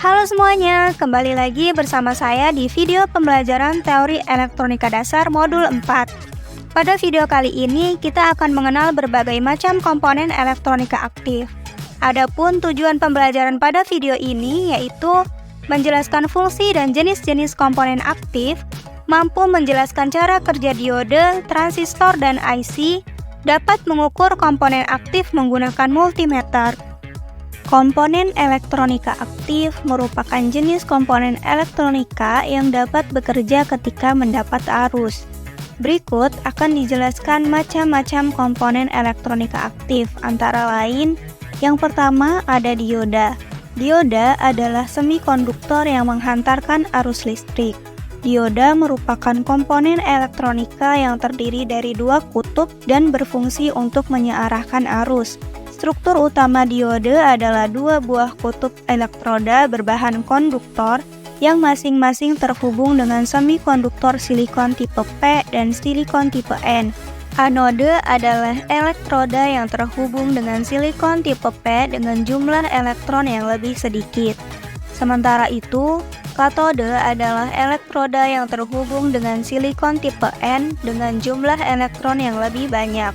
Halo semuanya, kembali lagi bersama saya di video pembelajaran teori elektronika dasar modul 4. Pada video kali ini, kita akan mengenal berbagai macam komponen elektronika aktif. Adapun tujuan pembelajaran pada video ini yaitu menjelaskan fungsi dan jenis-jenis komponen aktif, mampu menjelaskan cara kerja diode, transistor, dan IC, dapat mengukur komponen aktif menggunakan multimeter. Komponen elektronika aktif merupakan jenis komponen elektronika yang dapat bekerja ketika mendapat arus. Berikut akan dijelaskan macam-macam komponen elektronika aktif, antara lain yang pertama ada dioda. Dioda adalah semikonduktor yang menghantarkan arus listrik. Dioda merupakan komponen elektronika yang terdiri dari dua kutub dan berfungsi untuk menyearahkan arus. Struktur utama diode adalah dua buah kutub elektroda berbahan konduktor yang masing-masing terhubung dengan semikonduktor silikon tipe P dan silikon tipe N. Anode adalah elektroda yang terhubung dengan silikon tipe P dengan jumlah elektron yang lebih sedikit. Sementara itu, katode adalah elektroda yang terhubung dengan silikon tipe N dengan jumlah elektron yang lebih banyak.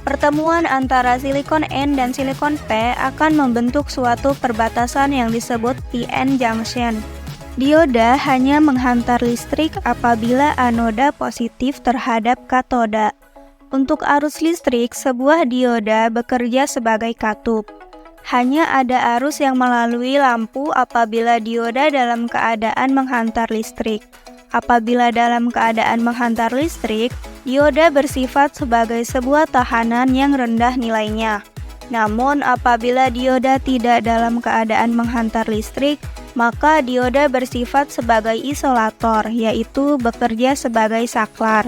Pertemuan antara silikon N dan silikon P akan membentuk suatu perbatasan yang disebut p-n junction. Dioda hanya menghantar listrik apabila anoda positif terhadap katoda. Untuk arus listrik, sebuah dioda bekerja sebagai katup. Hanya ada arus yang melalui lampu apabila dioda dalam keadaan menghantar listrik. Apabila dalam keadaan menghantar listrik, dioda bersifat sebagai sebuah tahanan yang rendah nilainya. Namun, apabila dioda tidak dalam keadaan menghantar listrik, maka dioda bersifat sebagai isolator, yaitu bekerja sebagai saklar.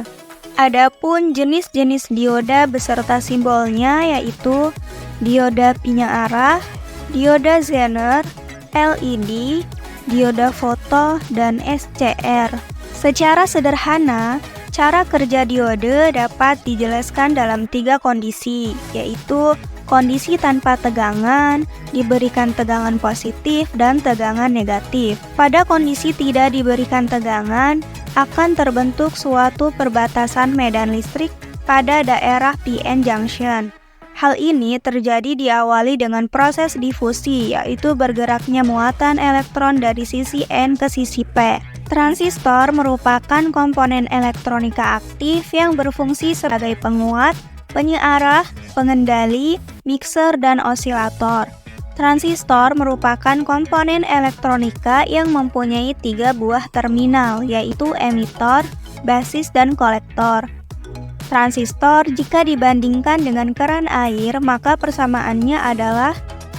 Adapun jenis-jenis dioda beserta simbolnya yaitu dioda pinnya arah, dioda Zener, LED, dioda foto, dan SCR. Secara sederhana, cara kerja diode dapat dijelaskan dalam 3 kondisi, yaitu kondisi tanpa tegangan, diberikan tegangan positif, dan tegangan negatif. Pada kondisi tidak diberikan tegangan, akan terbentuk suatu perbatasan medan listrik pada daerah p-n junction. Hal ini terjadi diawali dengan proses difusi, yaitu bergeraknya muatan elektron dari sisi N ke sisi P. Transistor merupakan komponen elektronika aktif yang berfungsi sebagai penguat, penyearah, pengendali, mixer, dan osilator. Transistor merupakan komponen elektronika yang mempunyai 3 buah terminal, yaitu emitor, basis, dan kolektor. Transistor jika dibandingkan dengan keran air, maka persamaannya adalah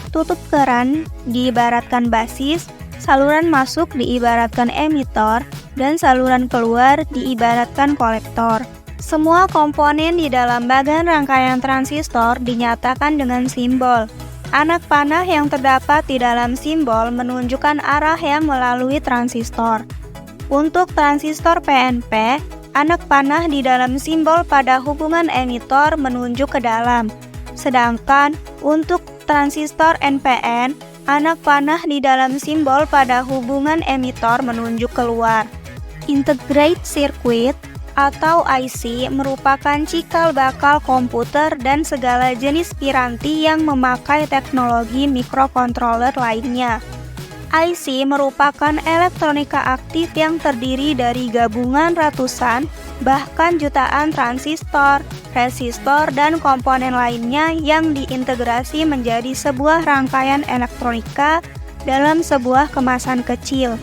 tutup keran diibaratkan basis, saluran masuk diibaratkan emitor, dan saluran keluar diibaratkan kolektor. Semua komponen di dalam bagan rangkaian transistor dinyatakan dengan simbol. Anak panah yang terdapat di dalam simbol menunjukkan arah yang melalui transistor. Untuk transistor PNP, anak panah di dalam simbol pada hubungan emitor menunjuk ke dalam. Sedangkan untuk transistor NPN, anak panah di dalam simbol pada hubungan emitor menunjuk keluar. Integrated Circuit atau IC merupakan cikal bakal komputer dan segala jenis piranti yang memakai teknologi mikrokontroler lainnya. IC merupakan elektronika aktif yang terdiri dari gabungan ratusan, bahkan jutaan transistor, resistor, dan komponen lainnya yang diintegrasi menjadi sebuah rangkaian elektronika dalam sebuah kemasan kecil.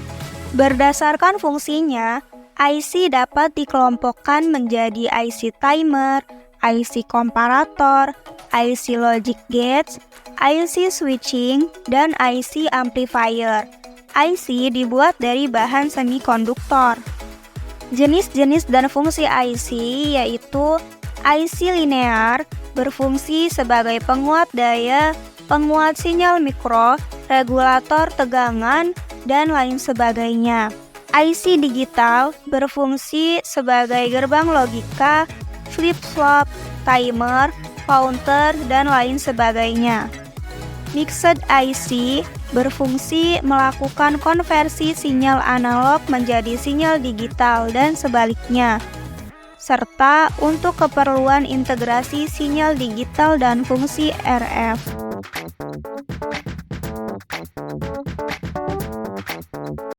Berdasarkan fungsinya, IC dapat dikelompokkan menjadi IC timer, IC komparator, IC logic gates, IC switching, dan IC amplifier. IC dibuat dari bahan semikonduktor. Jenis-jenis dan fungsi IC yaitu IC linear berfungsi sebagai penguat daya, penguat sinyal mikro, regulator tegangan, dan lain sebagainya. IC digital berfungsi sebagai gerbang logika, flip-flop, timer, counter, dan lain sebagainya. Mixed IC berfungsi melakukan konversi sinyal analog menjadi sinyal digital dan sebaliknya, serta untuk keperluan integrasi sinyal digital dan fungsi RF.